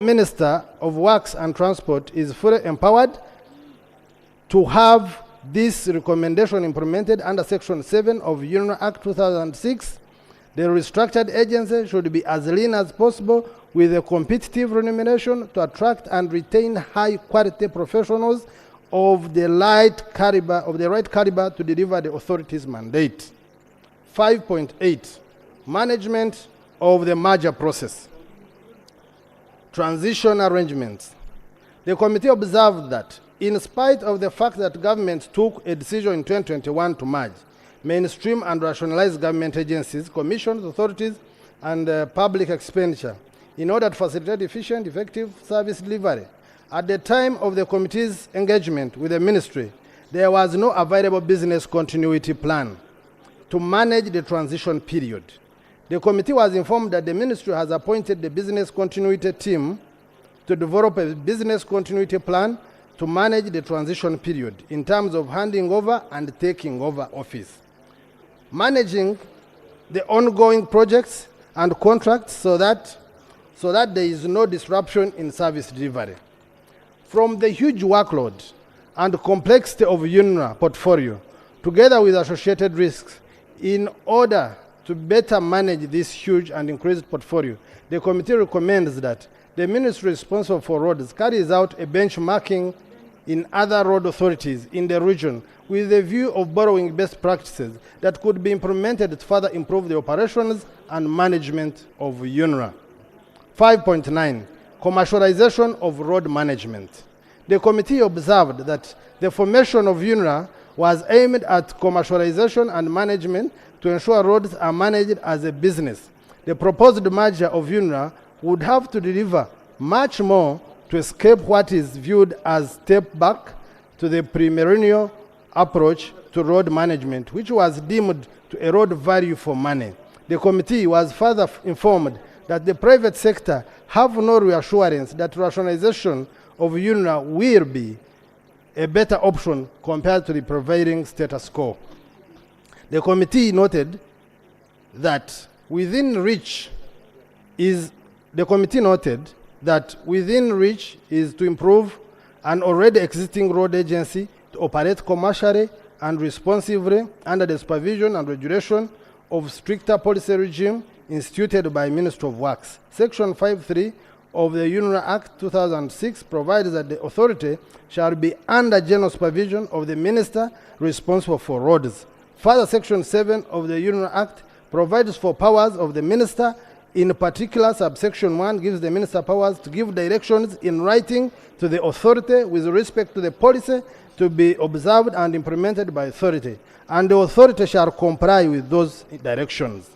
Minister of Works and Transport is fully empowered to have this recommendation implemented under Section 7 of UNRA Act 2006. The restructured agency should be as lean as possible with a competitive remuneration to attract and retain high-quality professionals of the right caliber to deliver the authority's mandate. 5.8, management of the merger process. Transition arrangements. The committee observed that in spite of the fact that government took a decision in 2021 to merge, mainstream and rationalize government agencies, commissions, authorities, and public expenditure in order to facilitate efficient, effective service delivery. At the time of the committee's engagement with the ministry, there was no available business continuity plan to manage the transition period. The committee was informed that the ministry has appointed the business continuity team to develop a business continuity plan to manage the transition period in terms of handing over and taking over office, managing the ongoing projects and contracts so that there is no disruption in service delivery. From the huge workload and complexity of UNRA portfolio, together with associated risks, in order to better manage this huge and increased portfolio, the committee recommends that the ministry responsible for roads carries out a benchmarking in other road authorities in the region with a view of borrowing best practices that could be implemented to further improve the operations and management of UNRA. 5.9, commercialization of road management. The committee observed that the formation of UNRA was aimed at commercialization and management to ensure roads are managed as a business. The proposed merger of UNRA would have to deliver much more to escape what is viewed as step back to the premillennial approach to road management, which was deemed to erode value for money. The committee was further informed that the private sector have no reassurance that rationalization of UNRA will be a better option compared to the prevailing status quo. The committee noted that within reach is to improve an already existing road agency to operate commercially and responsively under the supervision and regulation of stricter policy regime instituted by Ministry of Works. Section 5.3 of the UNRA Act 2006 provides that the authority shall be under general supervision of the minister responsible for roads. Further, Section 7 of the UNRA Act provides for powers of the minister. In particular, subsection 1 gives the minister powers to give directions in writing to the authority with respect to the policy to be observed and implemented by authority, and the authority shall comply with those directions.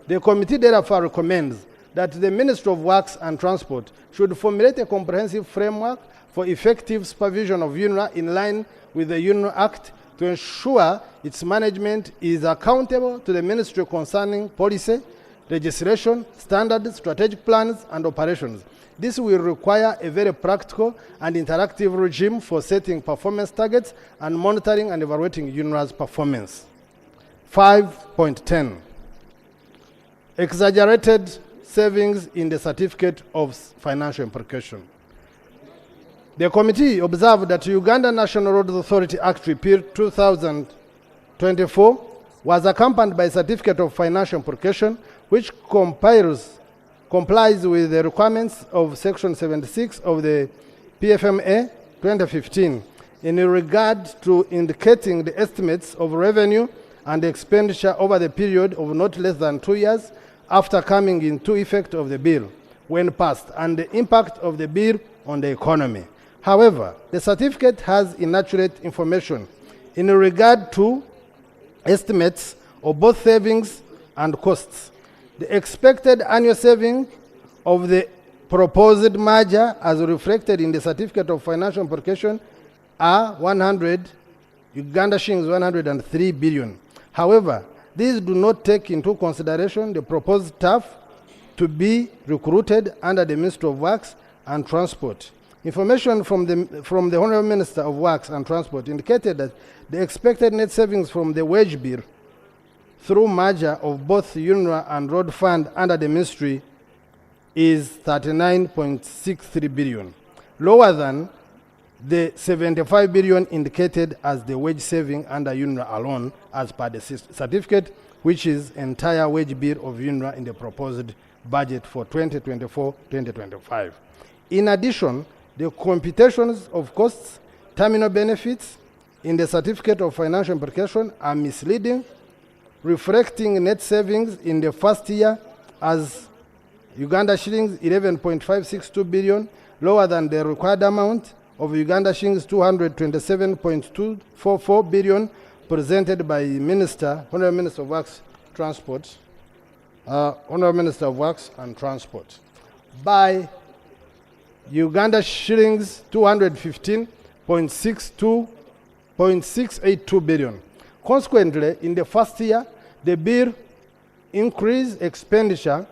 The committee therefore recommends that the Ministry of Works and Transport should formulate a comprehensive framework for effective supervision of UNRA in line with the UNRA Act to ensure its management is accountable to the ministry concerning policy, legislation, standards, strategic plans, and operations. This will require a very practical and interactive regime for setting performance targets and monitoring and evaluating UNRA's performance. 5.10, exaggerated savings in the certificate of financial implication. The committee observed that Uganda National Roads Authority Act Repeal 2024 was accompanied by a certificate of financial implication which complies with the requirements of Section 76 of the PFMA 2015 in regard to indicating the estimates of revenue and expenditure over the period of not less than 2 years after coming into effect of the bill when passed and the impact of the bill on the economy. However, the certificate has inaccurate information in regard to estimates of both savings and costs. The expected annual saving of the proposed merger as reflected in the certificate of financial implication are 100 Uganda shillings 103 billion. However, these do not take into consideration the proposed staff to be recruited under the Ministry of Works and Transport. Information from the Honourable Minister of Works and Transport indicated that the expected net savings from the wage bill through merger of both UNRA and Road Fund under the ministry is 39.63 billion, lower than the 75 billion indicated as the wage saving under UNRA alone as per the certificate, which is entire wage bill of UNRA in the proposed budget for 2024-2025. In addition, the computations of costs, terminal benefits in the certificate of financial implication are misleading, reflecting net savings in the first year as Uganda shillings 11.562 billion, lower than the required amount of Uganda shillings 227.244 billion presented by Honorable Minister of Works, Transport, Honorable Minister of Works and Transport, by Uganda shillings 215.682 billion. Consequently, in the first year, the bill increased expenditure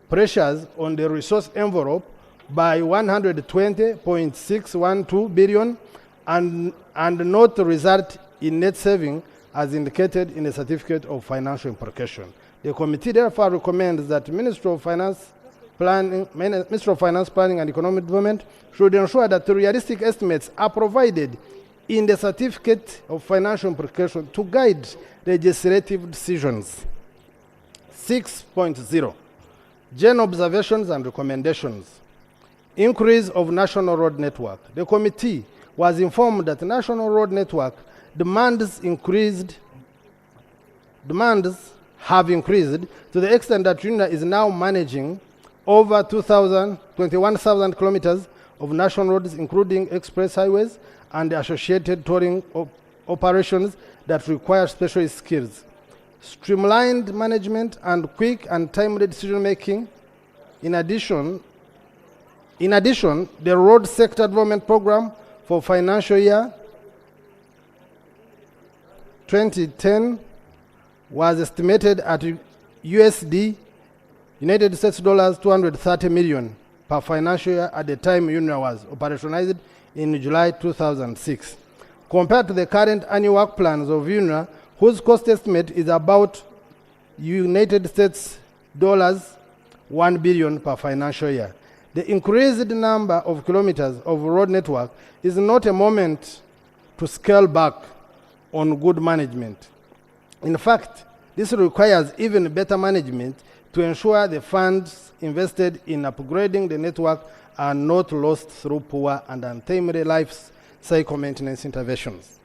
pressures on the resource envelope by 120.612 billion and not result in net saving as indicated in the certificate of financial implication. The committee therefore recommends that Ministry of Finance Planning and Economic Development should ensure that the realistic estimates are provided in the certificate of financial implication to guide legislative decisions. 6.0 General observations and recommendations. Increase of national road network. The committee was informed that the national road network demands have increased to the extent that UNRA is now managing over 21,000 kilometers of national roads, including express highways and associated tolling operations that require special skills. Streamlined management and quick and timely decision making. In addition, the road sector development program for financial year 2010 was estimated at USD United States dollars 230 million per financial year at the time UNRA was operationalized in July 2006. Compared to the current annual work plans of UNRA, whose cost estimate is about United States dollars 1 billion per financial year. The increased number of kilometers of road network is not a moment to scale back on good management. In fact, this requires even better management to ensure the funds invested in upgrading the network are not lost through poor and untimely life cycle maintenance interventions.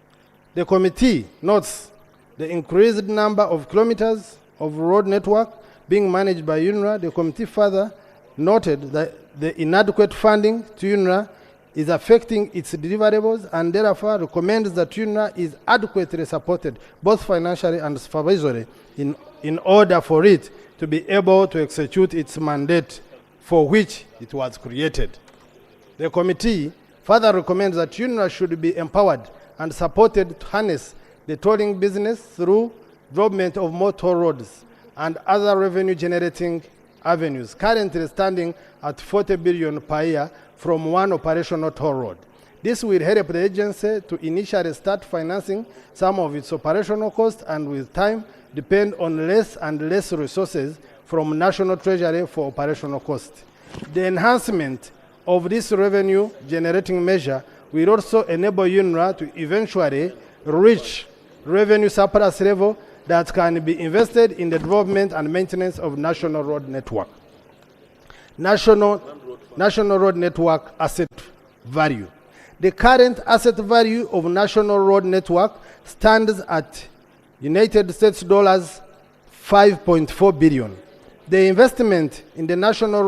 The committee notes the increased number of kilometers of road network being managed by UNRA. The committee further noted that the inadequate funding to UNRA is affecting its deliverables and therefore recommends that UNRA is adequately supported both financially and supervisory in order for it to be able to execute its mandate for which it was created. The committee further recommends that UNRA should be empowered and supported to harness the tolling business through development of more toll roads and other revenue-generating avenues, currently standing at 40 billion per year from one operational toll road. This will help the agency to initially start financing some of its operational costs and with time depend on less and less resources from national treasury for operational costs. The enhancement of this revenue-generating measure will also enable UNRA to eventually reach revenue surplus level that can be invested in the development and maintenance of national road network. National road network asset value. The current asset value of national road network stands at United States dollars 5.4 billion. The investment in the national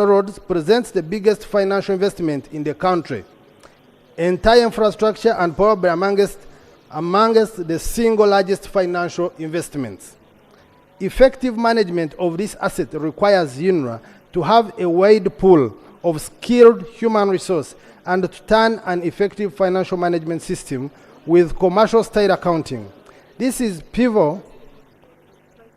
roads presents the biggest financial investment in the country. Entire infrastructure and probably amongst the single largest financial investments. Effective management of this asset requires UNRA to have a wide pool of skilled human resource and to turn an effective financial management system with commercial style accounting. This is pivotal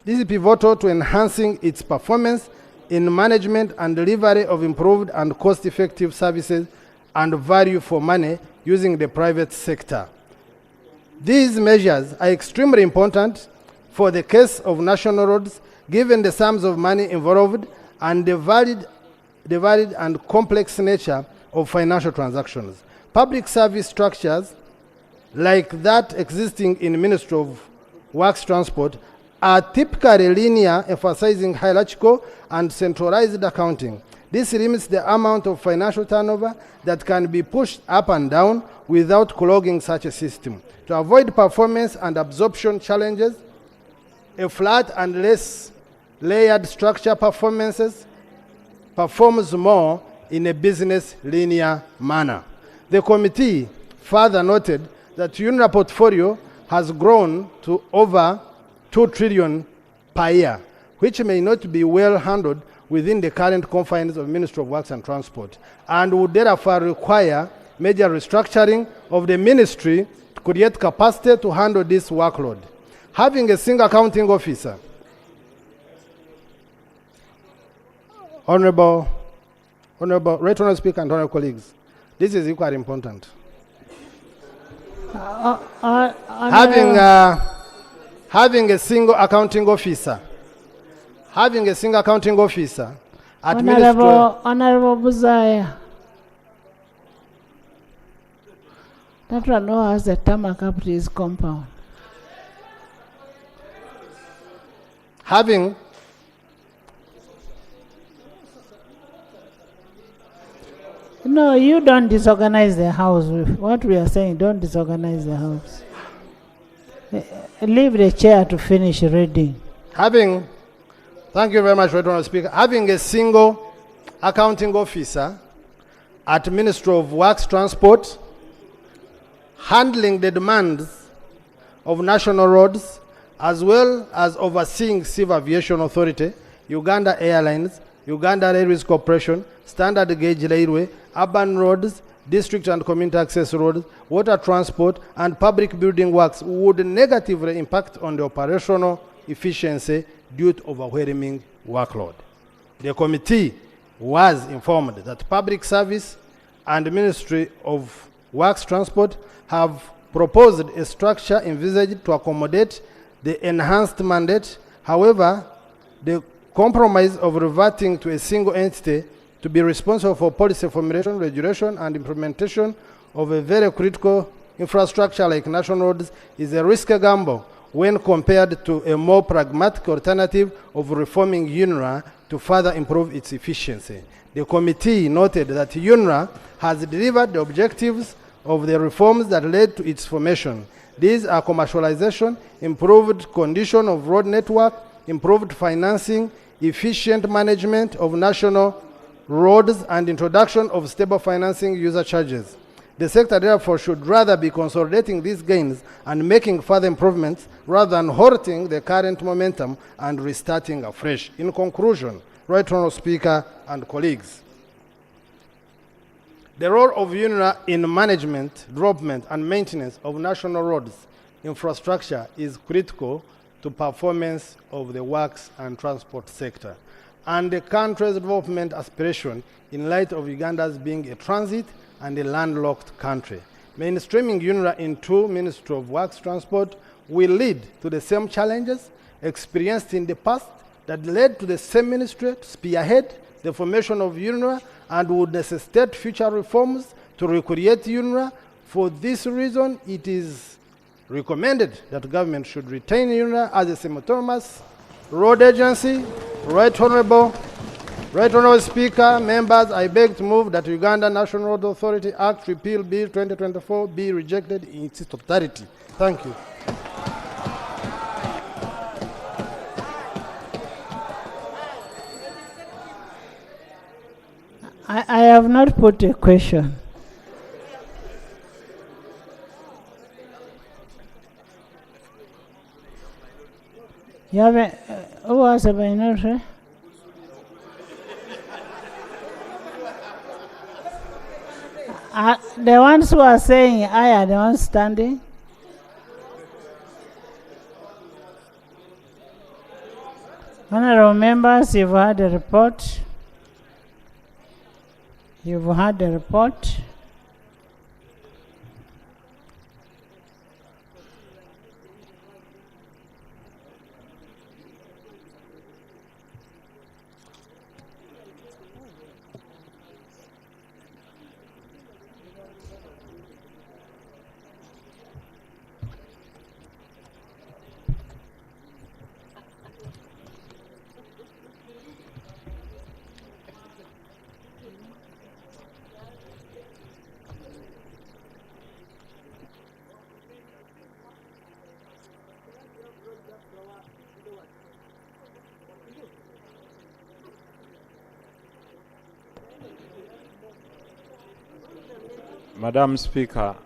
to enhancing its performance in management and delivery of improved and cost-effective services and value for money using the private sector. These measures are extremely important for the case of national roads, given the sums of money involved and the varied and complex nature of financial transactions. Public service structures like that existing in Ministry of Works Transport are typically linear, emphasizing hierarchical and centralized accounting. This limits the amount of financial turnover that can be pushed up and down without clogging such a system. To avoid performance and absorption challenges, a flat and less layered structure performs more in a business linear manner. The committee further noted that UNRA portfolio has grown to over 2 trillion per year, which may not be well handled within the current confines of Ministry of Works and Transport, and would therefore require major restructuring of the ministry to create capacity to handle this workload. Having a single accounting officer, Honorable Right Honourable Speaker and Honourable colleagues, this is equally important. Having a single accounting officer, at Honorable Buzaya. That one who has the tarmac up to his compound. No, you don't disorganize the house. What we are saying, don't disorganize the house. Leave the chair to finish reading. Thank you very much, Right Honourable Speaker. Having a single accounting officer at Ministry of Works Transport, handling the demands of national roads, as well as overseeing Civil Aviation Authority, Uganda Airlines, Uganda Railways Corporation, Standard Gauge Railway, urban roads, district and community access roads, water transport, and public building works would negatively impact on the operational efficiency due to overwhelming workload. The committee was informed that Public Service and Ministry of Works Transport have proposed a structure envisaged to accommodate the enhanced mandate. However, the compromise of reverting to a single entity to be responsible for policy formulation, regulation, and implementation of a very critical infrastructure like national roads is a risky gamble when compared to a more pragmatic alternative of reforming UNRA to further improve its efficiency. The committee noted that UNRA has delivered the objectives of the reforms that led to its formation. These are commercialization, improved condition of road network, improved financing, efficient management of national roads, and introduction of stable financing user charges. The sector therefore should rather be consolidating these gains and making further improvements rather than halting the current momentum and restarting afresh. In conclusion, Right Honourable Speaker and colleagues, the role of UNRA in management, development, and maintenance of national roads infrastructure is critical to performance of the works and transport sector and the country's development aspiration in light of Uganda's being a transit and a landlocked country. Mainstreaming UNRA into Ministry of Works Transport will lead to the same challenges experienced in the past that led to the same ministry to spearhead the formation of UNRA and would necessitate future reforms to recreate UNRA. For this reason, it is recommended that government should retain UNRA as a semi-autonomous road agency. Right Honourable Speaker, members, I beg to move that Uganda National Road Authority Act Repeal Bill 2024 be rejected in its totality. Thank you. I have not put a question. You have a, who was a minority? The ones who are saying I are the ones standing. Honourable members, you've had a report. You've had a report. Madam Speaker,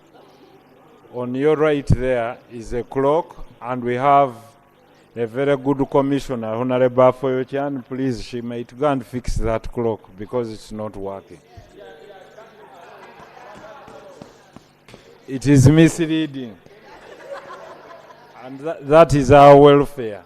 on your right there is a clock, and we have a very good commissioner, Honorable Foyochan. Please, she might go and fix that clock because it's not working. It is misleading. And that is our welfare.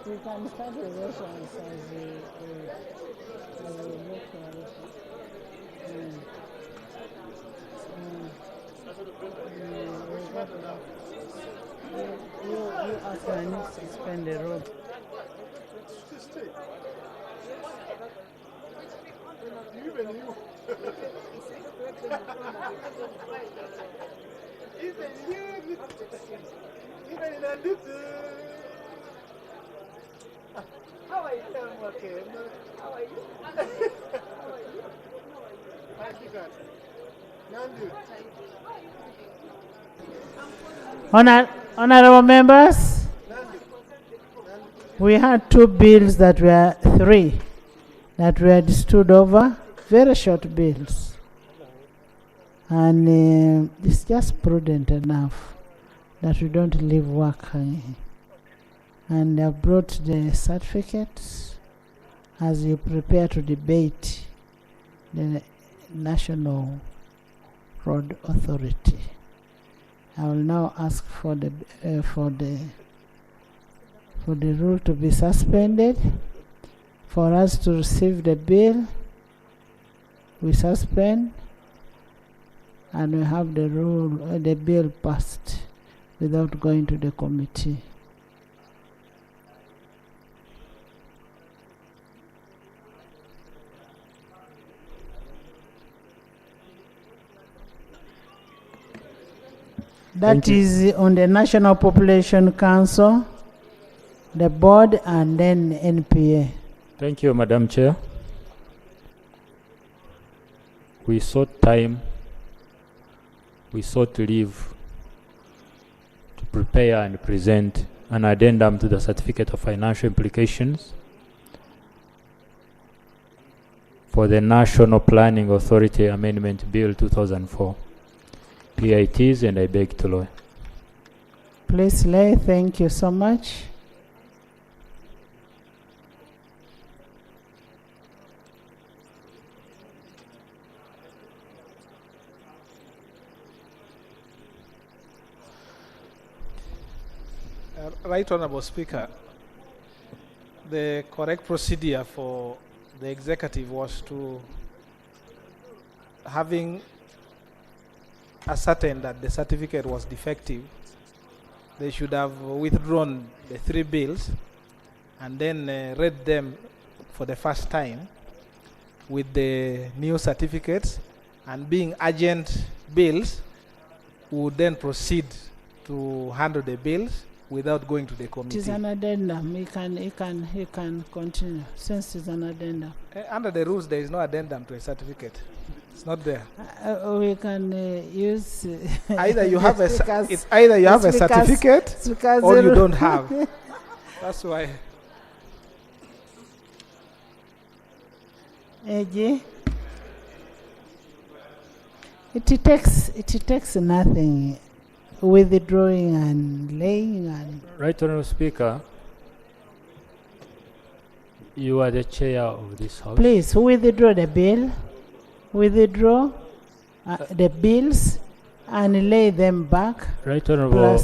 We can start the elections as we look at it. You ask I need to suspend the road. How are you? I'm okay. How are you? Honorable members, we had three bills that were stood over, very short bills. And it's just prudent enough that we don't leave work hanging. And I brought the certificates as you prepare to debate the National Road Authority. I will now ask for the rule to be suspended. For us to receive the bill, we suspend, and we have the bill passed without going to the committee. That is on the National Population Council. the board and then NPA. Thank you, Madam Chair. We sought time, we sought leave to prepare and present an addendum to the Certificate of Financial Implications for the National Planning Authority Amendment Bill 2004. PITs, and I beg to lay. Please lay. Thank you so much. Right Honourable Speaker, the correct procedure for the executive was to, having ascertained that the certificate was defective, they should have withdrawn the 3 bills and then read them for the first time with the new certificates, and being urgent bills would then proceed to handle the bills without going to the It committee. is an addendum. He can continue since it's an addendum. Under the rules, there is no addendum to a certificate. It's not there. We can use Either you have a speakers- it's either you have a speakers- certificate speakers or you rule. don't have. That's why. AG. It takes nothing, withdrawing and laying and Right Honourable Speaker, you are the chair of this House. please withdraw the bill, withdraw the bills and lay them back, Right Honourable,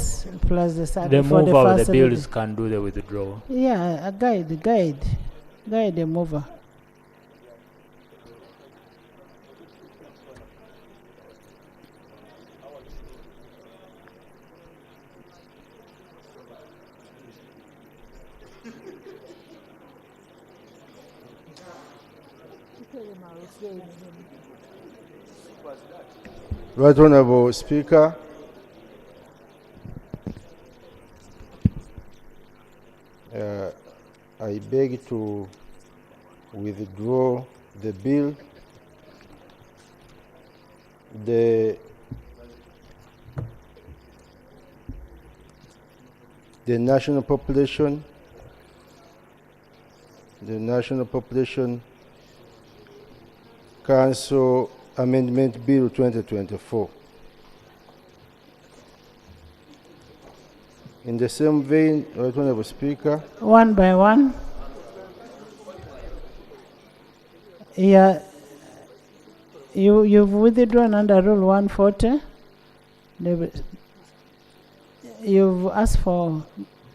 plus the the certificate for the mover of first the bills reading. can do the withdrawal. Yeah, guide the mover. Right Honourable Speaker, I beg to withdraw the bill. The National Population Council Amendment Bill 2024. In the same vein, Right Honourable Speaker, One by one. Yeah, you've withdrawn under Rule 140. You've asked for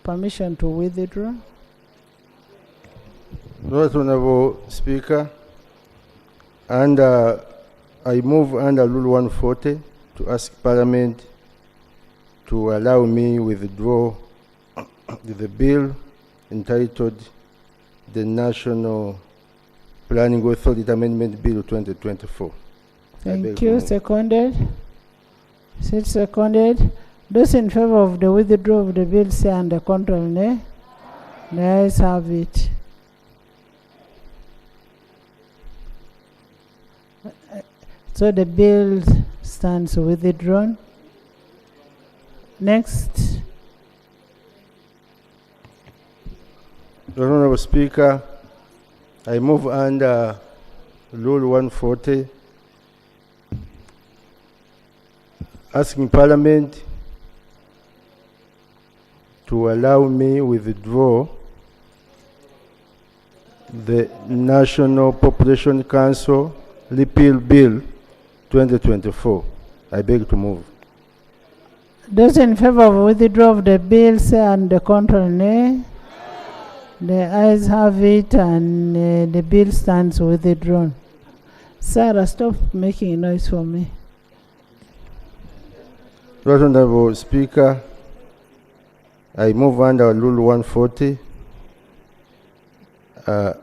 permission to withdraw. Right Honourable Speaker, and I move under Rule 140 to ask Parliament to allow me withdraw the bill entitled the National Planning Authority Amendment Bill 2024. Thank you. Seconded. Still seconded. Those in favor of the withdrawal of the bill say under control, nay. The ayes have it. So the bill stands withdrawn. Next. Honourable Speaker, I move under Rule 140, asking Parliament to allow me withdraw the National Population Council Repeal Bill 2024. I beg to move. Those in favor of withdrawal of the bill say under control, nay. The ayes have it, and the bill stands withdrawn. Sarah, stop making noise for me. Right Honourable Speaker, I move under Rule 140,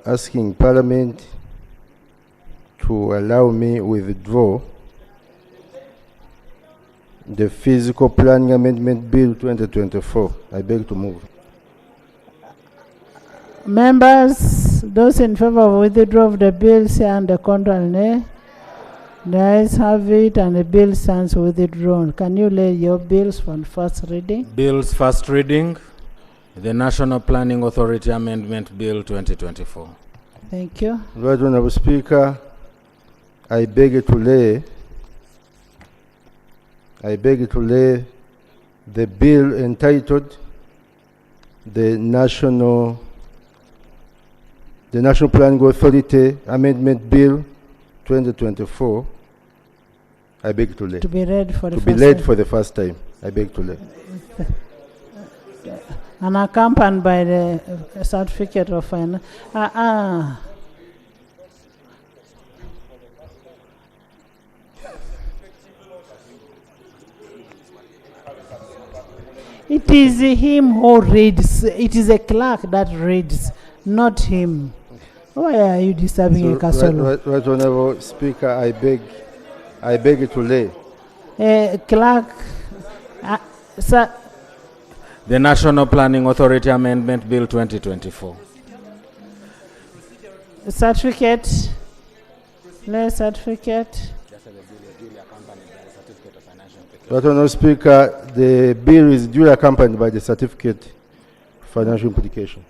asking Parliament to allow me withdraw the Physical Planning Amendment Bill 2024. I beg to move. Members, those in favor of withdrawal of the bill say and the contrary nay. The ayes have it and the bill stands withdrawn. Can you lay your bills for first reading? Bills first reading. The National Planning Authority Amendment Bill 2024. Thank you. Right Honorable Speaker, I beg to lay the bill entitled the National Planning Authority Amendment Bill 2024. I beg to lay. To be read for the To first be laid time. for the first time. I beg to lay. And accompanied by the certificate of finance. It is him who reads. It is a clerk that reads, not him. Why are you disturbing a castle? Right Honorable Speaker, I beg to lay. Clerk, sir, The National Planning Authority Amendment Bill 2024. certificate, lay certificate. Right Honorable Speaker, the bill is duly accompanied by the certificate of financial implication.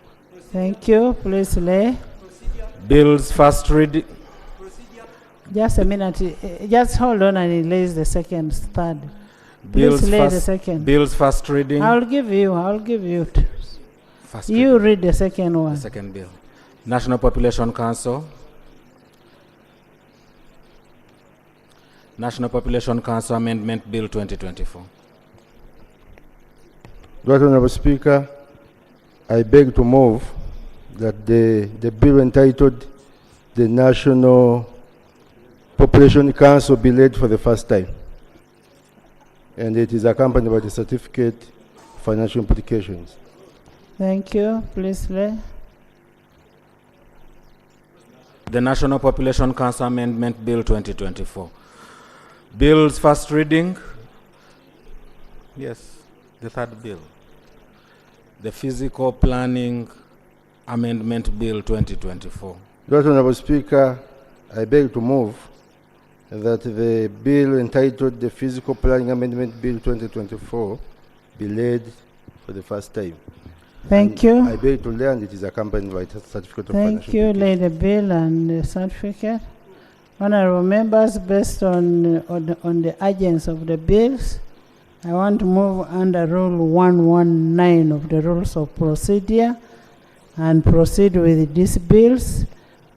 Thank you. Please lay. Bills first reading. Just a minute. Just hold on and he lays the second, third. Bills Please lay the first, second. bills first reading. I'll give you. First You reading. read the second one. The second bill. National Population Council. National Population Council Amendment Bill 2024. Right Honorable Speaker, I beg to move that the bill entitled the National Population Council be laid for the first time. And it is accompanied by the certificate of financial implications. Thank you. Please lay. The National Population Council Amendment Bill 2024. Bills first reading. Yes, the third bill. The Physical Planning Amendment Bill 2024. Right Honorable Speaker, I beg to move that the bill entitled the Physical Planning Amendment Bill 2024 be laid for the first time. Thank And you. I beg to lay and it is accompanied by the certificate of Thank financial you. implications. Lay the bill and the certificate. Honorable members, based on the urgency of the bills, I want to move under Rule 119 of the Rules of Procedure and proceed with these bills.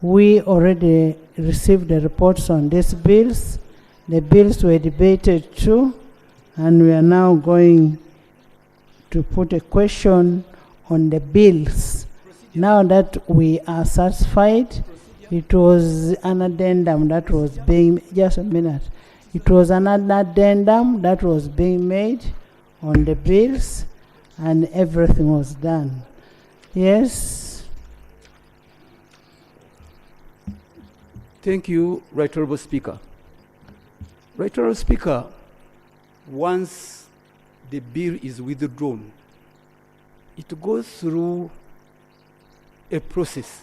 We already received the reports on these bills. The bills were debated too, and we are now going to put a question on the bills. Now that we are satisfied, it was an addendum that was being, just a minute. It was an addendum that was being made on the bills, and everything was done. Yes? Thank you, Right Honourable Speaker. Right Honourable Speaker, once the bill is withdrawn, it goes through a process.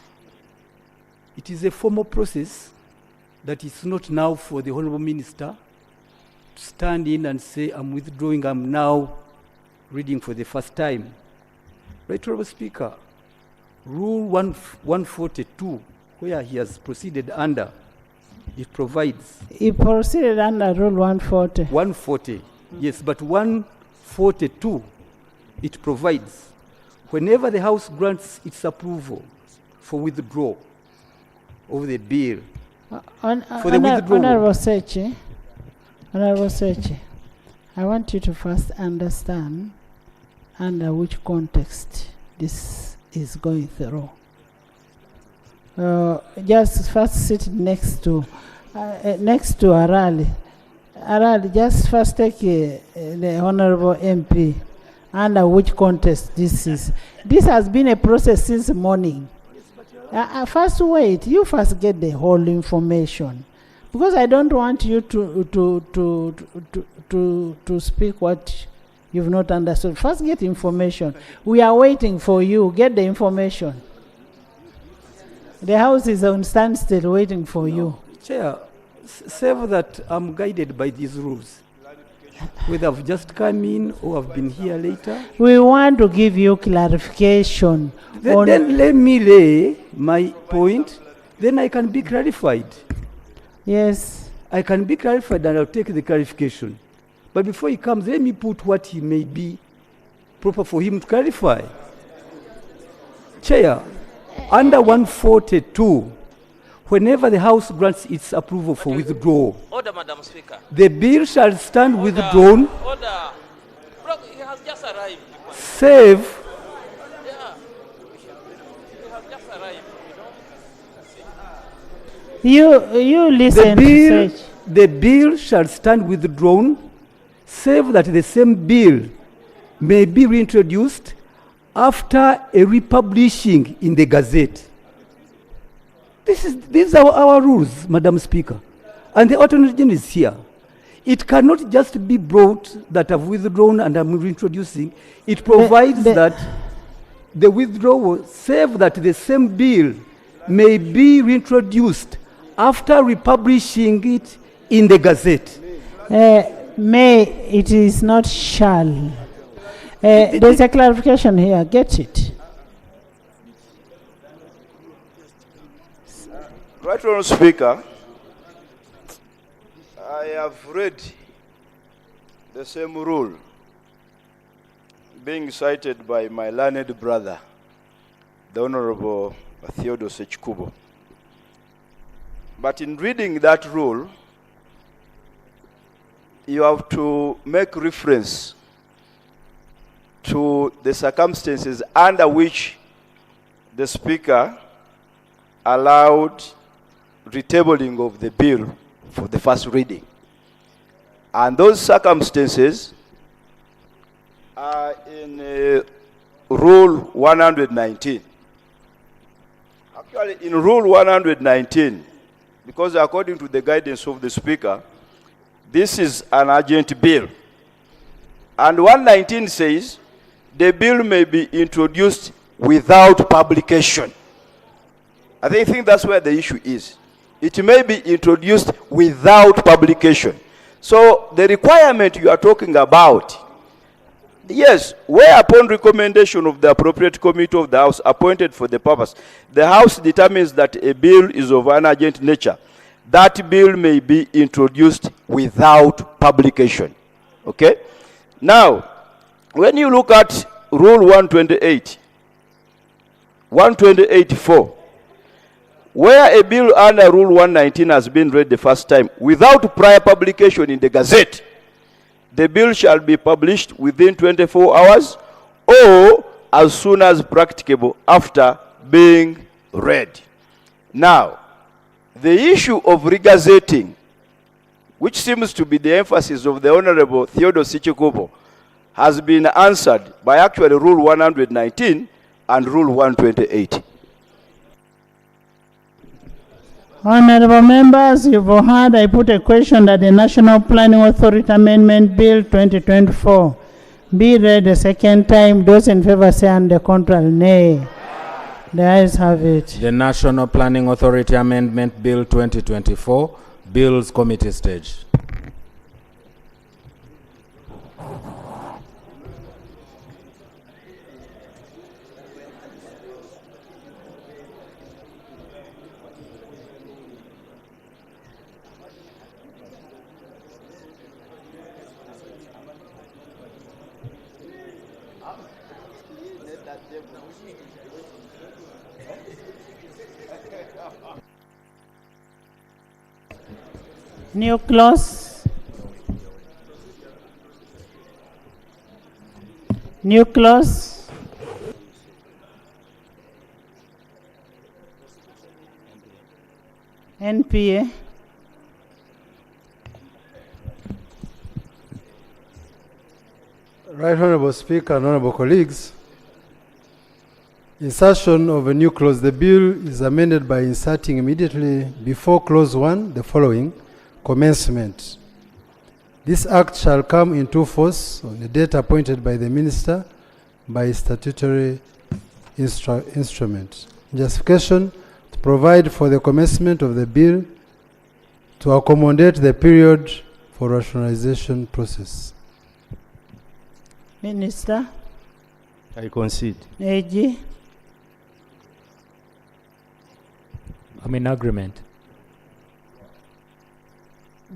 It is a formal process that is not now for the Honourable Minister to stand in and say, I'm withdrawing, I'm now reading for the first time. Right Honourable Speaker, Rule 142, where he has proceeded under, it provides. He proceeded under Rule 140. 140, yes, but 142, it provides whenever the House grants its approval for withdrawal of the bill, for the withdrawal. Honourable Sechi, I want you to first understand under which context this is going through. Just first sit next to Arali. Arali, just first take the Honourable MP under which context this is. This has been a process since morning. First wait, you first get the whole information, because I don't want you to speak what you've not understood. First get information. We are waiting for you. Get the information. The House is on standstill waiting for you. Chair, save that I'm guided by these rules. Whether I've just come in or I've been here later. We want to give you clarification. Then let me lay my point, then I can be clarified. Yes. I can be clarified and I'll take the clarification. But before he comes, let me put what he may be proper for him to clarify. Chair, under 142, whenever the House grants its approval for withdrawal, Order, Madam Speaker. the bill shall stand withdrawn, Order. Look, he has just arrived. save Yeah. He has just arrived, You listen to such. the bill shall stand withdrawn, save that the same bill may be reintroduced after a republishing in the Gazette. These are our rules, Madam Speaker. And the Attorney General is here. It cannot just be brought that I've withdrawn and I'm reintroducing. It provides that the withdrawal, save that the same bill may be reintroduced after republishing it in the Gazette. May, it is not shall. There's a clarification here. Get it. Right Honourable Speaker, I have read the same rule being cited by my learned brother, the Honourable Theodore Sechikubo. But in reading that rule, you have to make reference to the circumstances under which the Speaker allowed retabling of the bill for the first reading. And those circumstances are in Rule 119. Actually, in Rule 119, because according to the guidance of the Speaker, this is an urgent bill. And 119 says, the bill may be introduced without publication. I think that's where the issue is. It may be introduced without publication. So the requirement you are talking about, yes, where upon recommendation of the appropriate committee of the House appointed for the purpose, the House determines that a bill is of an urgent nature, that bill may be introduced without publication. Okay? Now, when you look at Rule 128, 128.4, where a bill under Rule 119 has been read the first time without prior publication in the Gazette, the bill shall be published within 24 hours or as soon as practicable after being read. Now, the issue of regazetting, which seems to be the emphasis of the Honorable Theodore Sechikubo, has been answered by actually Rule 119 and Rule 128. Honorable members, you've heard I put a question that the National Planning Authority Amendment Bill 2024 be read a second time. Those in favor say and the contrary nay. The ayes have it. The National Planning Authority Amendment Bill 2024, Bills Committee stage. New clause. New clause. NPA. Right Honourable Speaker and Honourable colleagues, insertion of a new clause. The bill is amended by inserting immediately before clause 1 the following: commencement. This act shall come into force on the date appointed by the minister by statutory instrument. Justification: to provide for the commencement of the bill to accommodate the period for rationalization process. Minister. I concede. AG. I'm in agreement.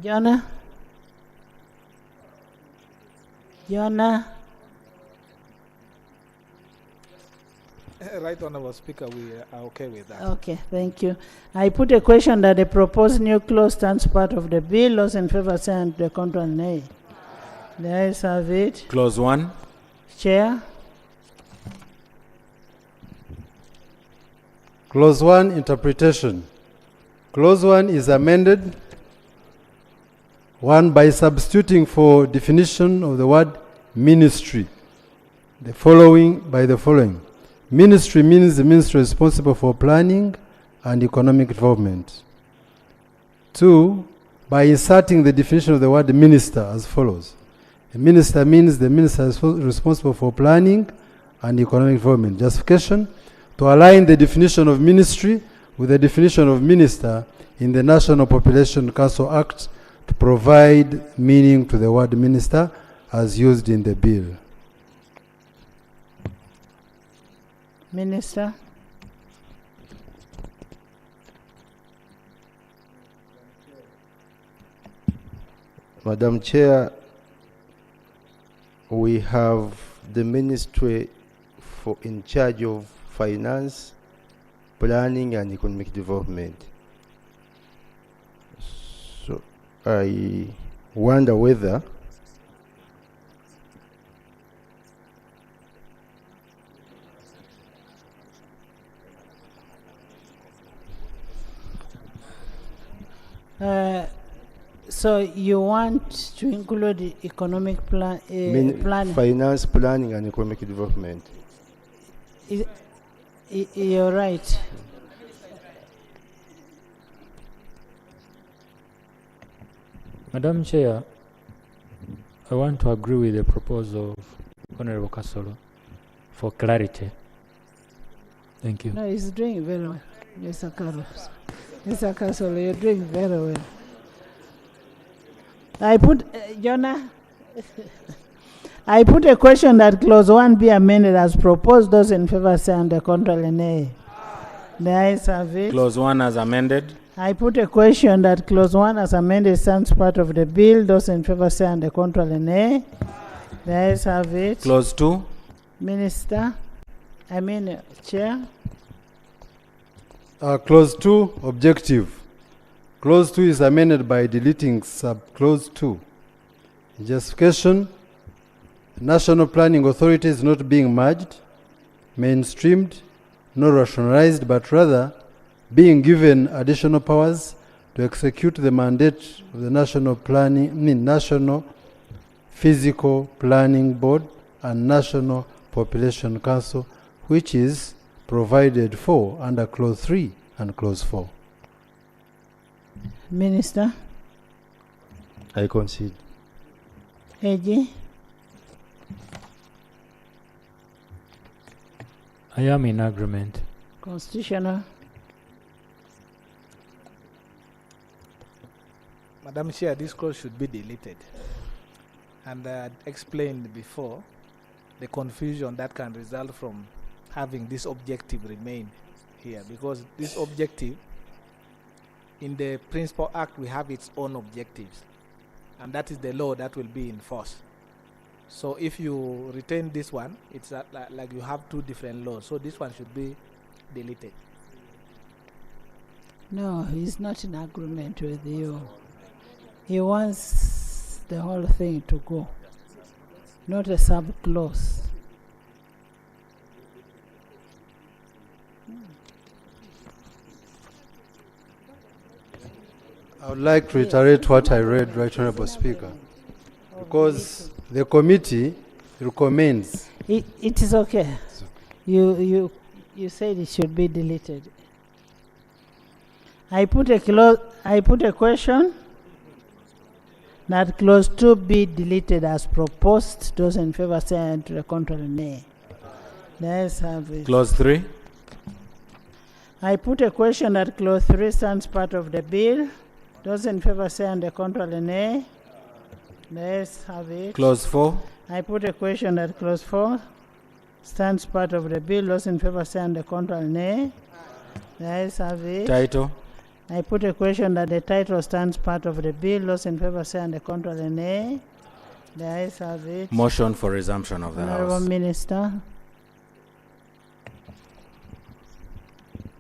Jonah. Jonah. Right, Honourable Speaker, we are okay with that. Okay, thank you. I put a question that the proposed new clause stands part of the bill. Those in favor say and the contrary nay. The ayes have it. Clause 1. Chair. Clause 1, interpretation. Clause 1 is amended. 1, by substituting for definition of the word ministry, the following. Ministry means the ministry responsible for planning and economic development. 2, by inserting the definition of the word minister as follows. A minister means the minister is responsible for planning and economic development. Justification: to align the definition of ministry with the definition of minister in the National Population Council Act to provide meaning to the word minister as used in the bill. Minister. Madam Chair, we have the ministry in charge of finance, planning and economic development. So I wonder whether so you want to include the economic planning? Finance, planning and economic development. You're right. Madam Chair, I want to agree with the proposal of Honorable Kasolo for clarity. Thank you. No, he's doing very well, Mr. Carlos. Mr. Kasolo, you're doing very well. I put, Jonah, I put a question that clause 1 be amended as proposed. Those in favor say and the contrary nay. The ayes have it. Clause 1 as amended. I put a question that clause 1 as amended stands part of the bill. Those in favor say and the contrary nay. The ayes have it. Clause 2. Minister, Chair. Clause 2, objective. Clause 2 is amended by deleting sub-clause 2. Justification: National Planning Authority is not being merged, mainstreamed, nor rationalized, but rather being given additional powers to execute the mandate of the National Physical Planning Board and National Population Council, which is provided for under Clause 3 and Clause 4. Minister. I concede. AG. I am in agreement. Constitutional. Madam Chair, this clause should be deleted. And I explained before the confusion that can result from having this objective remain here, because this objective in the Principal Act we have its own objectives, and that is the law that will be in force. So if you retain this one, it's like you have two different laws. So this one should be deleted. No, he's not in agreement with you. He wants the whole thing to go, not a sub-clause. I would like to reiterate what I read, Right Honourable Speaker, because the committee recommends. It is okay. You said it should be deleted. I put a question that clause 2 be deleted as proposed. Those in favor say and to the contrary nay. The ayes have it. Clause 3. I put a question that clause 3 stands part of the bill. Those in favor say and the contrary nay. The ayes have it. Clause 4. I put a question that clause 4 stands part of the bill. Those in favor say and the contrary nay. The ayes have it. Title. I put a question that the title stands part of the bill. Those in favor say and the contrary nay. The ayes have it. Motion for resumption of the Honorable House. Minister.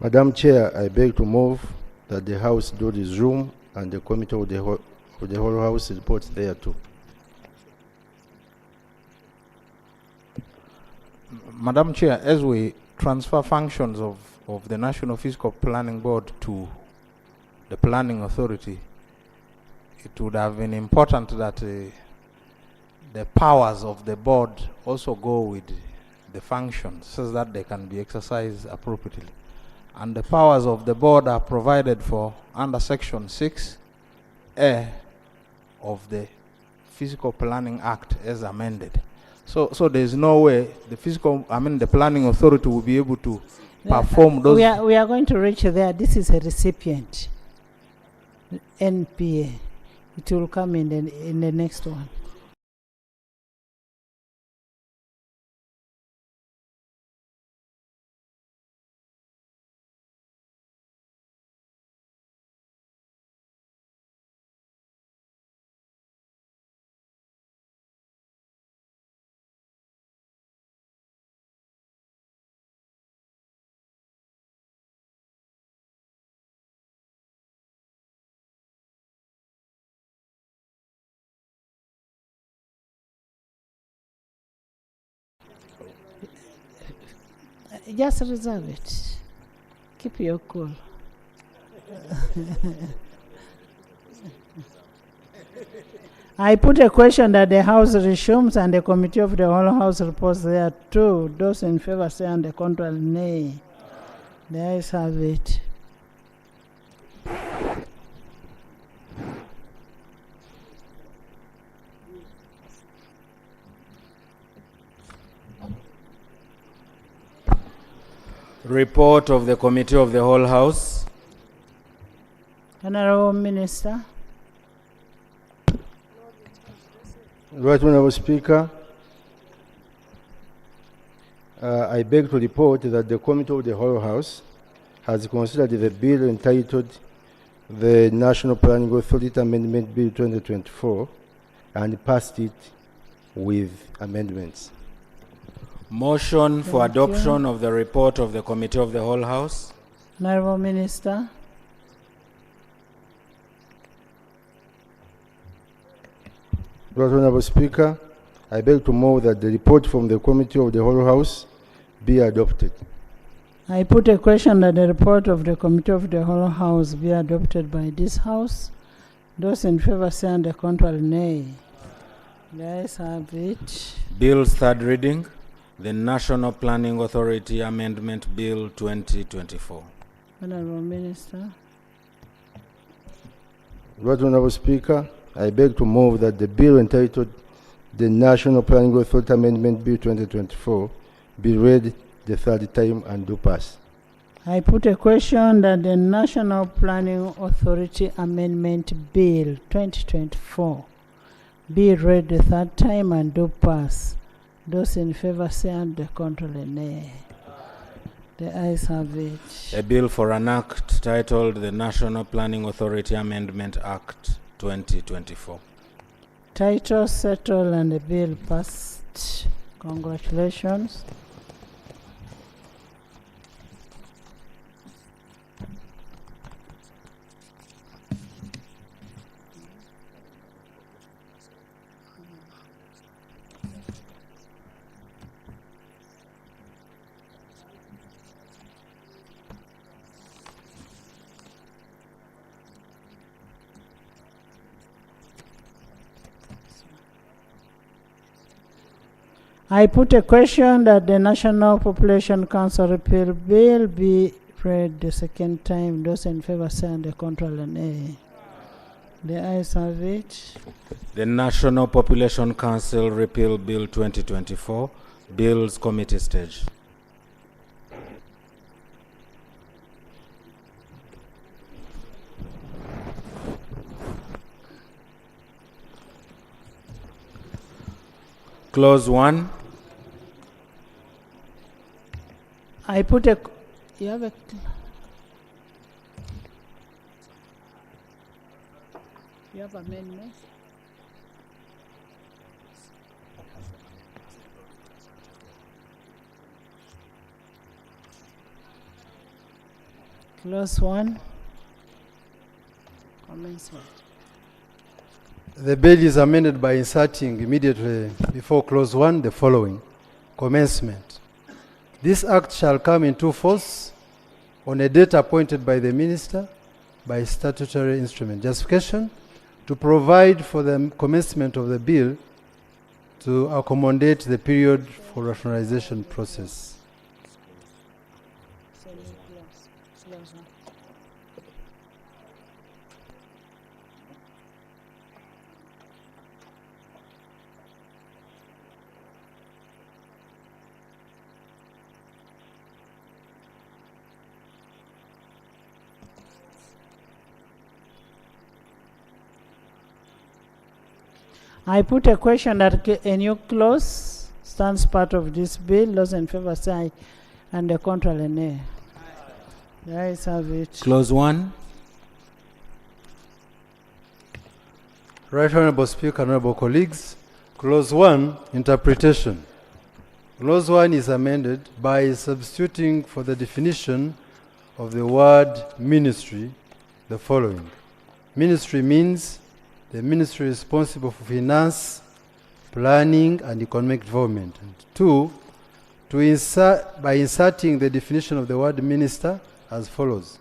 Madam Chair, I beg to move that the House do resume and the Committee of the whole House reports thereto. Madam Chair, as we transfer functions of the National Fiscal Planning Board to the Planning Authority, it would have been important that the powers of the board also go with the functions so that they can be exercised appropriately. And the powers of the board are provided for under Section 6A of the Fiscal Planning Act as amended. So there's no way the Planning Authority will be able to perform those. We are going to reach there. This is a recipient, NPA. It will come in the next one. Just reserve it. Keep your cool. I put a question that the House resumes and the Committee of the whole House reports there too. Those in favor say and the contrary nay. The ayes have it. Report of the Committee of the whole House. Honorable Minister. Right Honorable Speaker, I beg to report that the Committee of the whole House has considered the bill entitled the National Planning Authority Amendment Bill 2024 and passed it with amendments. Motion for Thank adoption you. of the report of the Committee of the whole House. Honorable Minister. Right Honorable Speaker, I beg to move that the report from the Committee of the whole House be adopted. I put a question that the report of the Committee of the whole House be adopted by this House. Those in favor say and the contrary nay. The ayes have it. Bill's third reading. The National Planning Authority Amendment Bill 2024. Honorable Minister. Right Honorable Speaker, I beg to move that the bill entitled the National Planning Authority Amendment Bill 2024 be read the third time and do pass. I put a question that the National Planning Authority Amendment Bill 2024 be read the third time and do pass. Those in favor say and the contrary nay. The ayes have it. A bill for an act titled the National Planning Authority Amendment Act 2024. Title settled and the bill passed. Congratulations. I put a question that the National Population Council repeal bill be read the second time. Those in favor say and the contrary nay. The ayes have it. The National Population Council Repeal Bill 2024, Bills Committee stage. Clause 1. I put a, you have a, you have amendment? Clause 1. Commencement. The bill is amended by inserting immediately before clause 1 the following. Commencement. This act shall come into force on a date appointed by the minister by statutory instrument. Justification: to provide for the commencement of the bill to accommodate the period for rationalization process. I put a question that a new clause stands part of this bill. Those in favor say aye, and the contrary nay. The ayes have it. Clause 1. Right Honorable Speaker, honorable colleagues, clause 1, interpretation. Clause 1 is amended by substituting for the definition of the word ministry the following. Ministry means the ministry responsible for finance, planning, and economic development. And 2, by inserting the definition of the word minister as follows.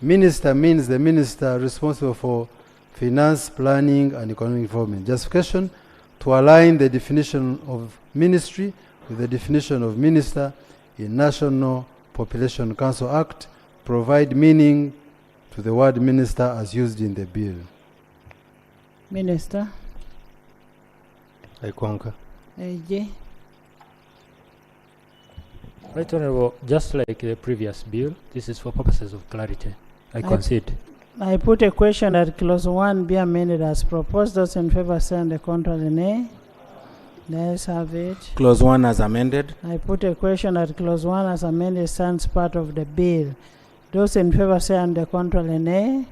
Minister means the minister responsible for finance, planning, and economic development. Justification: to align the definition of ministry with the definition of minister in National Population Council Act, provide meaning to the word minister as used in the bill. Minister. I concur. AJ. Right Honorable, just like the previous bill, this is for purposes of clarity. I concede. I put a question that clause 1 be amended as proposed. Those in favor say and the contrary nay. The ayes have it. Clause 1 as amended. I put a question that clause 1 as amended stands part of the bill. Those in favor say and the contrary nay.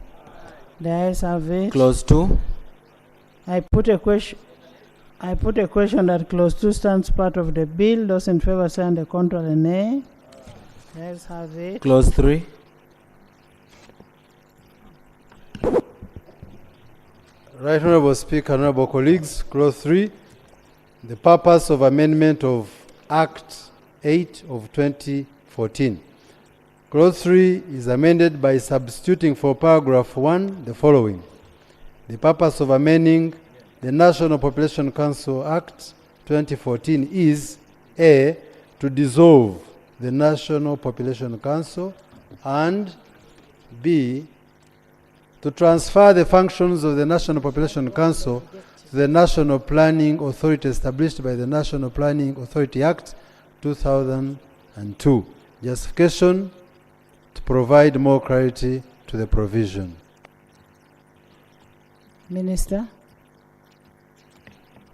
The ayes have it. Clause 2. I put a question that clause 2 stands part of the bill. Those in favor say and the contrary nay. The ayes have it. Clause 3. Right Honorable Speaker, honorable colleagues, clause 3, the purpose of amendment of Act 8 of 2014. Clause 3 is amended by substituting for paragraph 1 the following. The purpose of amending the National Population Council Act 2014 is A, to dissolve the National Population Council, and B, to transfer the functions of the National Population Council to the National Planning Authority established by the National Planning Authority Act 2002. Justification: to provide more clarity to the provision. Minister.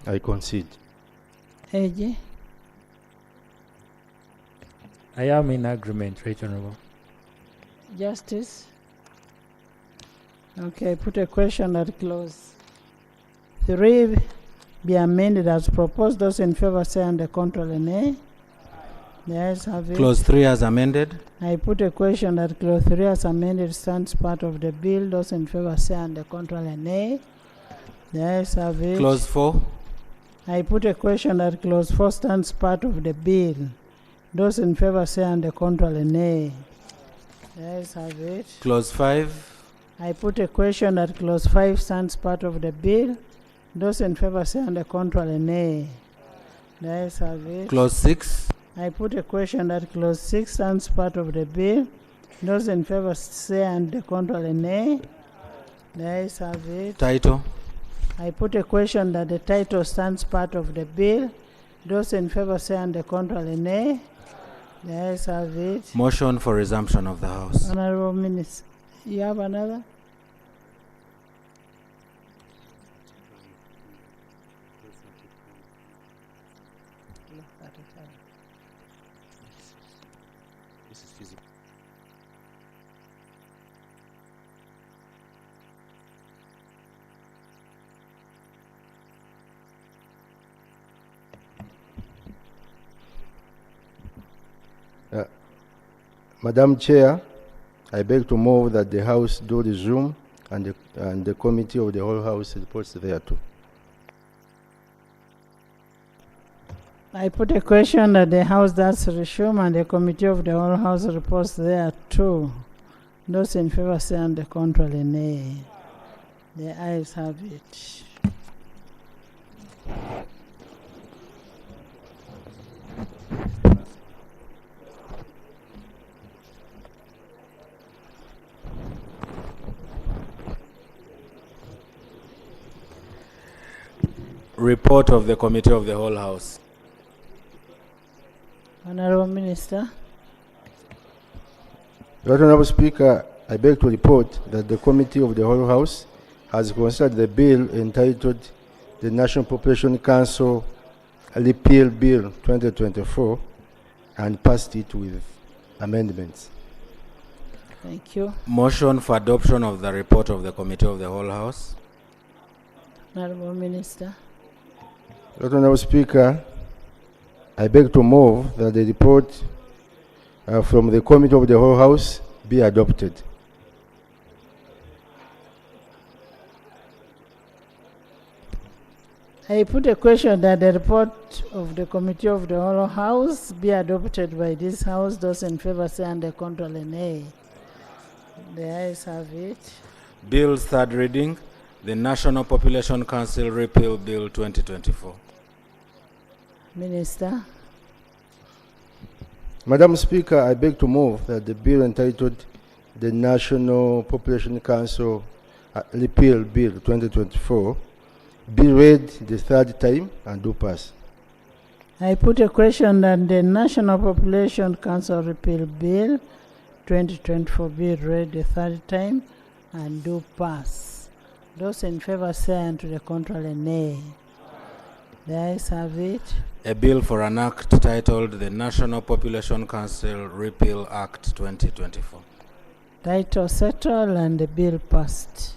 I concede. AJ. I am in agreement, Right Honorable. Justice. Okay, I put a question that clause 3 be amended as proposed. Those in favor say and the contrary nay. The ayes have it. Clause 3 as amended. I put a question that clause 3 as amended stands part of the bill. Those in favor say and the contrary nay. The ayes have it. Clause 4. I put a question that clause 4 stands part of the bill. Those in favor say and the contrary nay. The ayes have it. Clause 5. I put a question that clause 5 stands part of the bill. Those in favor say and the contrary nay. The ayes have it. Clause 6. I put a question that clause 6 stands part of the bill. Those in favor say and the contrary nay. The ayes have it. Title. I put a question that the title stands part of the bill. Those in favor say and the contrary nay. The ayes have it. Motion for resumption of the House. Honorable Minister, you have another? look at it. This is feasible. Madam Chair, I beg to move that the House do resume and the Committee of the whole House reports thereto. I put a question that the House does resume and the Committee of the whole House reports thereto. Those in favor say and the contrary nay. The ayes have it. Report of the Committee of the whole House. Honorable Minister. Right Honorable Speaker, I beg to report that the Committee of the whole House has considered the bill entitled the National Population Council Repeal Bill 2024 and passed it with amendments. Thank you. Motion for adoption of the report of the Committee of the whole House. Honorable Minister. Right Honorable Speaker, I beg to move that the report from the Committee of the whole House be adopted. I put a question that the report of the Committee of the whole House be adopted by this House. Those in favor say and the contrary nay. The ayes have it. Bill's third reading, the National Population Council Repeal Bill 2024. Minister. Madam Speaker, I beg to move that the bill entitled the National Population Council Repeal Bill 2024 be read the third time and do pass. I put a question that the National Population Council Repeal Bill 2024 be read the third time and do pass. Those in favor say and to the contrary nay. The ayes have it. A bill for an act titled the National Population Council Repeal Act 2024. Title settled and the bill passed.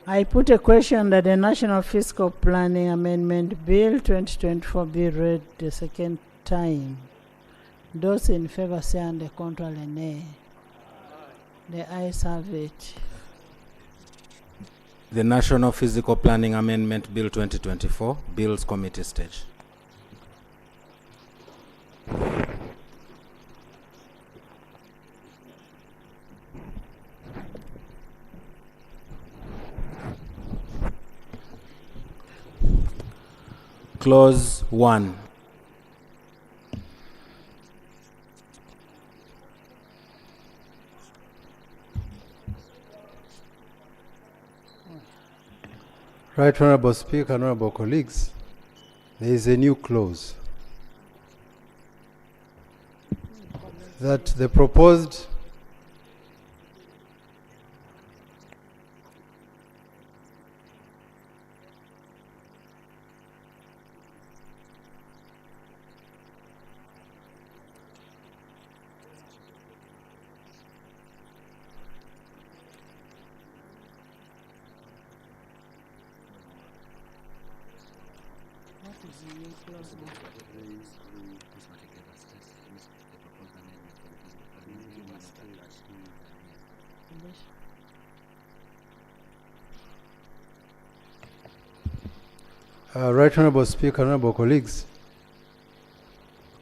I put a question that the National Fiscal Planning Amendment Bill 2024 be read the second time. Those in favor say and the contrary nay. The ayes have it. The National Physical Planning Amendment Bill 2024, Bills Committee stage. Clause 1. Right Honorable Speaker, honorable colleagues, there is a new clause that the proposed Right Honorable Speaker, honorable colleagues,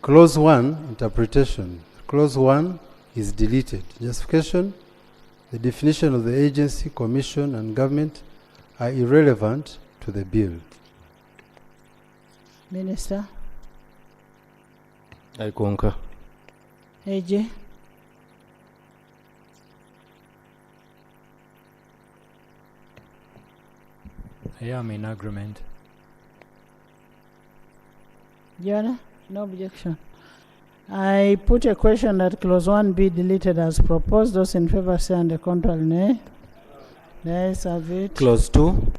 Clause 1, interpretation. Clause 1 is deleted. Justification, the definition of the agency, commission, and government are irrelevant to the bill. Minister. I concur. AJ. I am in agreement. Jonah. No objection. I put a question that clause 1 be deleted as proposed. Those in favor say and the contrary nay. The ayes have it. Clause 2.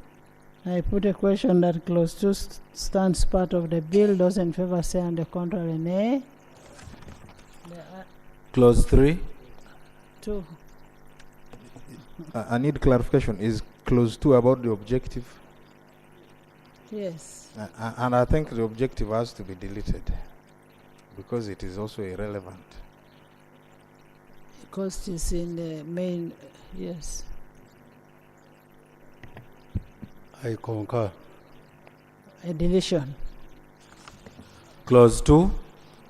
I put a question that clause 2 stands part of the bill. Those in favor say and the contrary nay. Clause 3. 2. I need clarification. Is clause 2 about the objective? Yes. And I think the objective has to be deleted because it is also irrelevant. Because it's in the main, yes. I concur. A deletion. Clause 2.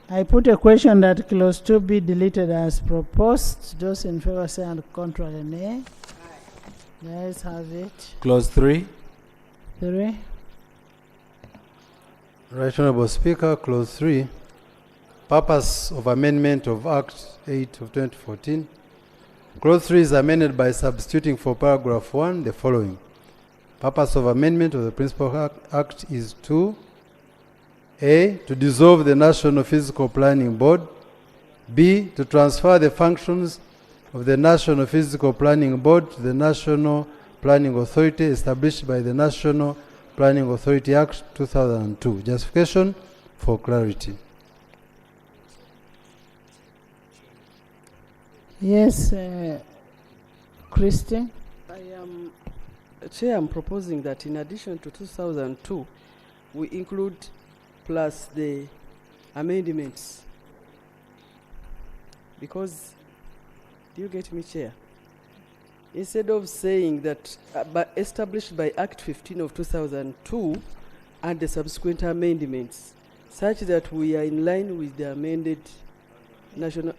I put a question that clause 2 be deleted as proposed. Those in favor say and contrary nay. The ayes have it. Clause 3. 3. Right Honorable Speaker, clause 3. Purpose of amendment of Act 8 of 2014. Clause 3 is amended by substituting for paragraph 1 the following. Purpose of amendment of the Principal Act is to A. To dissolve the National Physical Planning Board. B. To transfer the functions of the National Physical Planning Board to the National Planning Authority established by the National Planning Authority Act 2002. Justification for clarity. Yes, Christine. Chair, I'm proposing that in addition to 2002, we include plus the amendments. Because, do you get me, Chair? Instead of saying that established by Act 15 of 2002 and the subsequent amendments, such that we are in line with the amended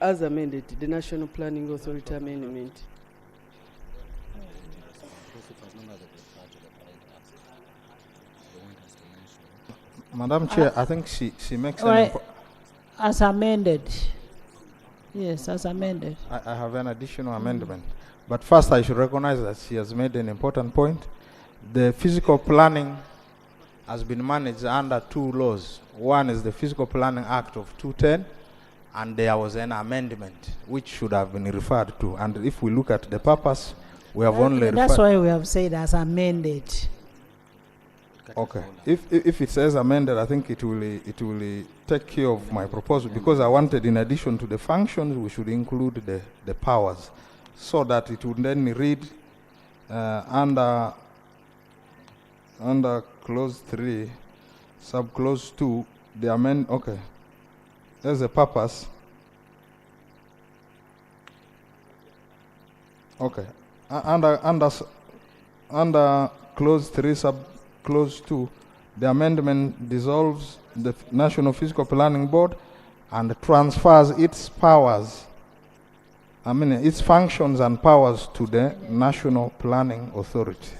as amended, the National Planning Authority Amendment. Madam Chair, I think she makes as amended. Yes, as amended. I have an additional amendment. But first I should recognize that she has made an important point. The physical planning has been managed under two laws. One is the Physical Planning Act of 2010, and there was an amendment which should have been referred to. And if we look at the purpose, we have only referred. That's why we have said as amended. Okay. If it says amended, I think it will take care of my proposal, because I wanted, in addition to the functions, we should include the powers, so that it would then read under clause 3, subclause 2, the amend. Okay. There's a purpose. Okay. Under clause 3, subclause 2, the amendment dissolves the National Physical Planning Board and transfers its powers, its functions and powers to the National Planning Authority.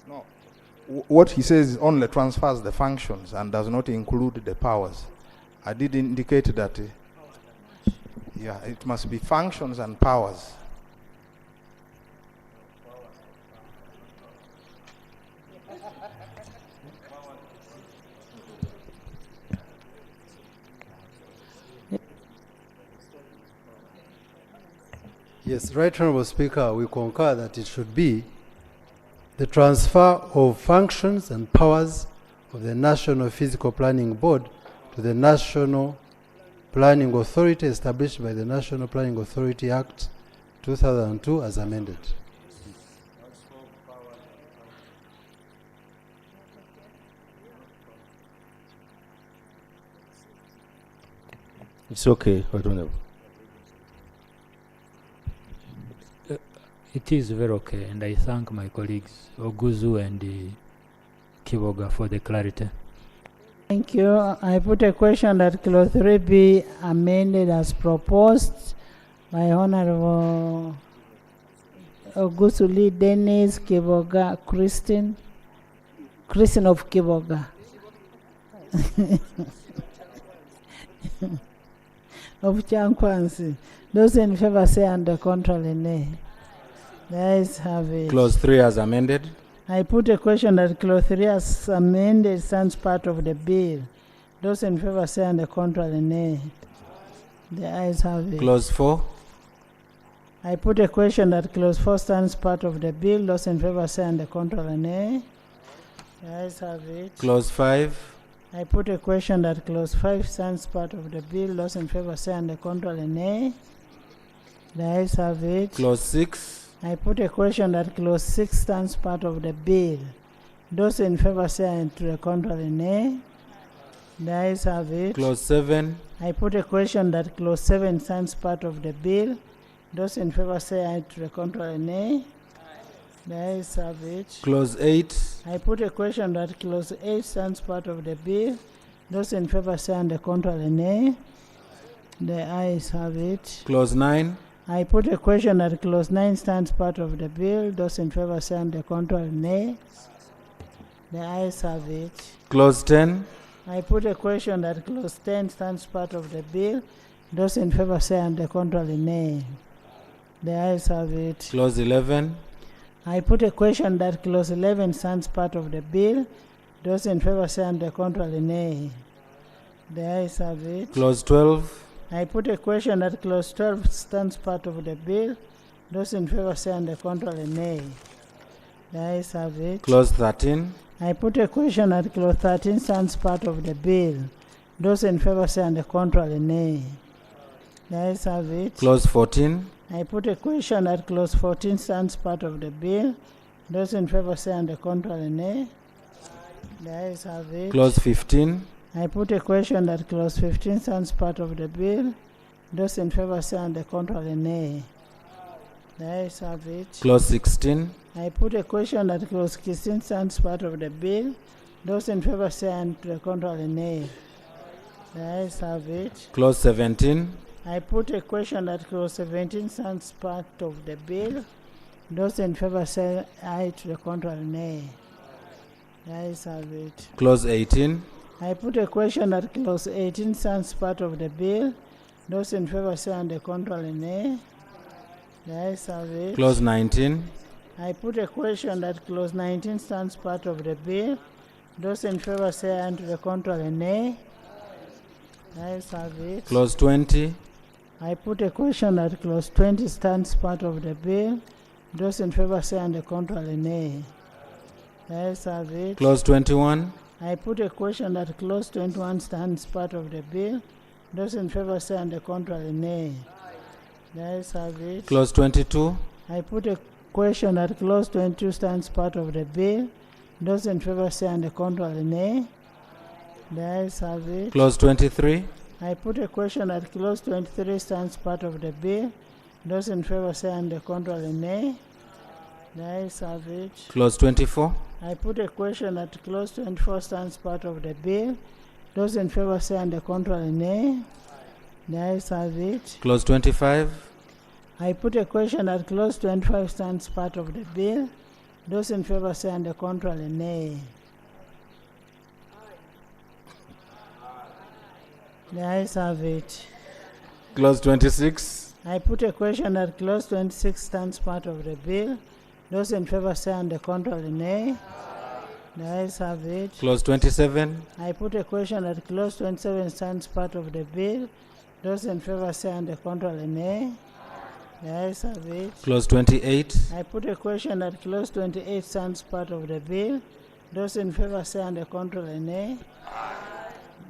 No, what he says only transfers the functions and does not include the powers. I did indicate that, yeah, it must be functions and powers. Yes, Right Honorable Speaker, we concur that it should be the transfer of functions and powers of the National Physical Planning Board to the National Planning Authority established by the National Planning Authority Act 2002 as amended. It's okay, Right Honorable. It is very okay, and I thank my colleagues Oguzu and Kiboga for the clarity. Thank you. I put a question that clause 3 be amended as proposed by Honorable Ogusuli Dennis Kiboga Christine of Kiboga. Of Chankwansi. Those in favor say and the contrary nay. The ayes have it. Clause 3 as amended. I put a question that clause 3 as amended stands part of the bill. Those in favor say and the contrary nay. The ayes have it. Clause 4. I put a question that clause 4 stands part of the bill. Those in favor say and the contrary nay. The ayes have it. Clause 5. I put a question that clause 5 stands part of the bill. Those in favor say and the contrary nay. The ayes have it. Clause 6. I put a question that clause 6 stands part of the bill. Those in favor say and to the contrary nay. The ayes have it. Clause 7. I put a question that clause 7 stands part of the bill. Those in favor say aye to the contrary nay. The ayes have it. Clause 8. I put a question that clause 8 stands part of the bill. Those in favor say and the contrary nay. The ayes have it. Clause 9. I put a question that clause 9 stands part of the bill. Those in favor say and the contrary nay. The ayes have it. Clause 10. I put a question that clause 10 stands part of the bill. Those in favor say and the contrary nay. The ayes have it. Clause 11. I put a question that clause 11 stands part of the bill. Those in favor say and the contrary nay. The ayes have it. Clause 12. I put a question that clause 12 stands part of the bill. Those in favor say and the contrary nay. The ayes have it. Clause 13. I put a question that clause 13 stands part of the bill. Those in favor say and the contrary nay. The ayes have it. Clause 14. I put a question that clause 14 stands part of the bill. Those in favor say and the contrary nay. The ayes have it. Clause 15. I put a question that clause 15 stands part of the bill. Those in favor say and the contrary nay. The ayes have it. Clause 16. I put a question that clause 16 stands part of the bill. Those in favor say and to the contrary nay. The ayes have it. Clause 17. I put a question that clause 17 stands part of the bill. Those in favor say aye to the contrary nay. The ayes have it. Clause 18. I put a question that clause 18 stands part of the bill. Those in favor say and the contrary nay. The ayes have it. Clause 19. I put a question that clause 19 stands part of the bill. Those in favor say and to the contrary nay. The ayes have it. Clause 20. I put a question that clause 20 stands part of the bill. Those in favor say and the contrary nay. The ayes have it. Clause 21. I put a question that clause 21 stands part of the bill. Those in favor say and the contrary nay. The ayes have it. Clause 22. I put a question that clause 22 stands part of the bill. Those in favor say and the contrary nay. The ayes have it. Clause 23. I put a question that clause 23 stands part of the bill. Those in favor say and the contrary nay. The ayes have it. Clause 24. I put a question that clause 24 stands part of the bill. Those in favor say and the contrary nay. The ayes have it. Clause 25. I put a question that clause 25 stands part of the bill. Those in favor say and the contrary nay. The ayes have it. Clause 26. I put a question that clause 26 stands part of the bill. Those in favor say and the contrary nay. The ayes have it. Clause 27. I put a question that clause 27 stands part of the bill. Those in favor say and the contrary nay. The ayes have it. Clause 28. I put a question that clause 28 stands part of the bill. Those in favor say and the contrary nay.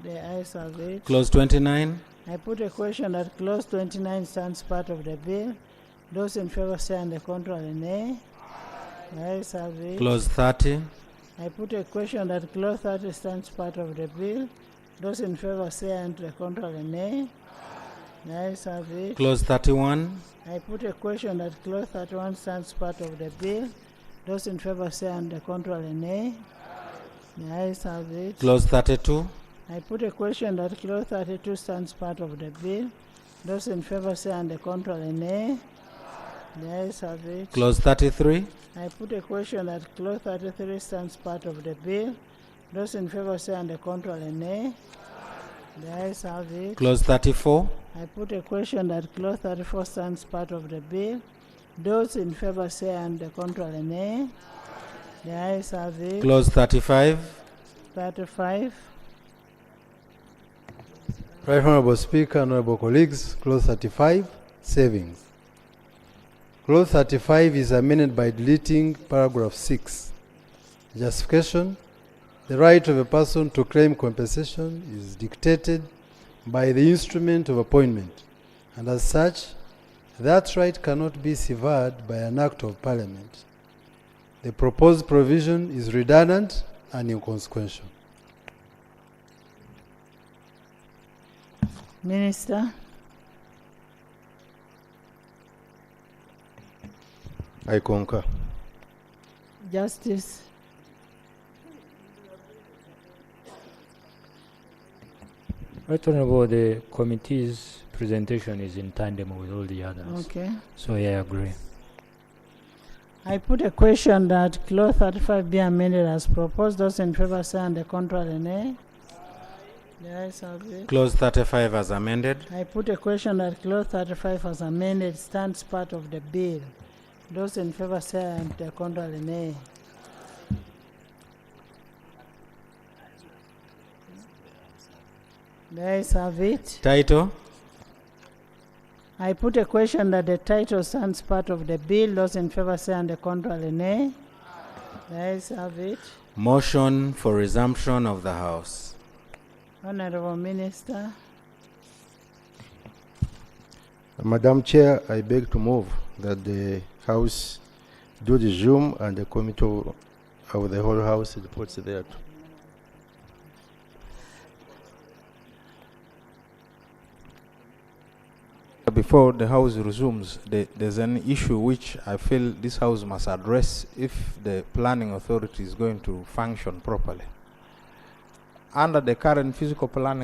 The ayes have it. Clause 29. I put a question that clause 29 stands part of the bill. Those in favor say and the contrary nay. The ayes have it. Clause 30. I put a question that clause 30 stands part of the bill. Those in favor say and the contrary nay. The ayes have it. Clause 31. I put a question that clause 31 stands part of the bill. Those in favor say and the contrary nay. The ayes have it. Clause 32. I put a question that clause 32 stands part of the bill. Those in favor say and the contrary nay. The ayes have it. Clause 33. I put a question that clause 33 stands part of the bill. Those in favor say and the contrary nay. The ayes have it. Clause 34. I put a question that clause 34 stands part of the bill. Those in favor say and the contrary nay. The ayes have it. Clause 35. 35. Right Honorable Speaker, Honorable colleagues, Clause 35, savings. Clause 35 is amended by deleting paragraph 6. Justification: the right of a person to claim compensation is dictated by the instrument of appointment, and as such, that right cannot be severed by an act of Parliament. The proposed provision is redundant and inconsequential. Minister. I concur. Justice. Right Honorable, the committee's presentation is in tandem with all the others. Okay. So yeah, I agree. I put a question that Clause 35 be amended as proposed. Those in favor say and the contrary nay. The ayes have it. Clause 35 as amended. I put a question that Clause 35 as amended stands part of the bill. Those in favor say and the contrary nay. The ayes have it. Title. I put a question that the title stands part of the bill. Those in favor say and the contrary nay. The ayes have it. Motion for resumption of the House. Honorable Minister. Madam Chair, I beg to move that the House do resume and the Committee of the whole House reports thereto. Before the House resumes, there's an issue which I feel this House must address if the planning authority is going to function properly. Under the current physical planning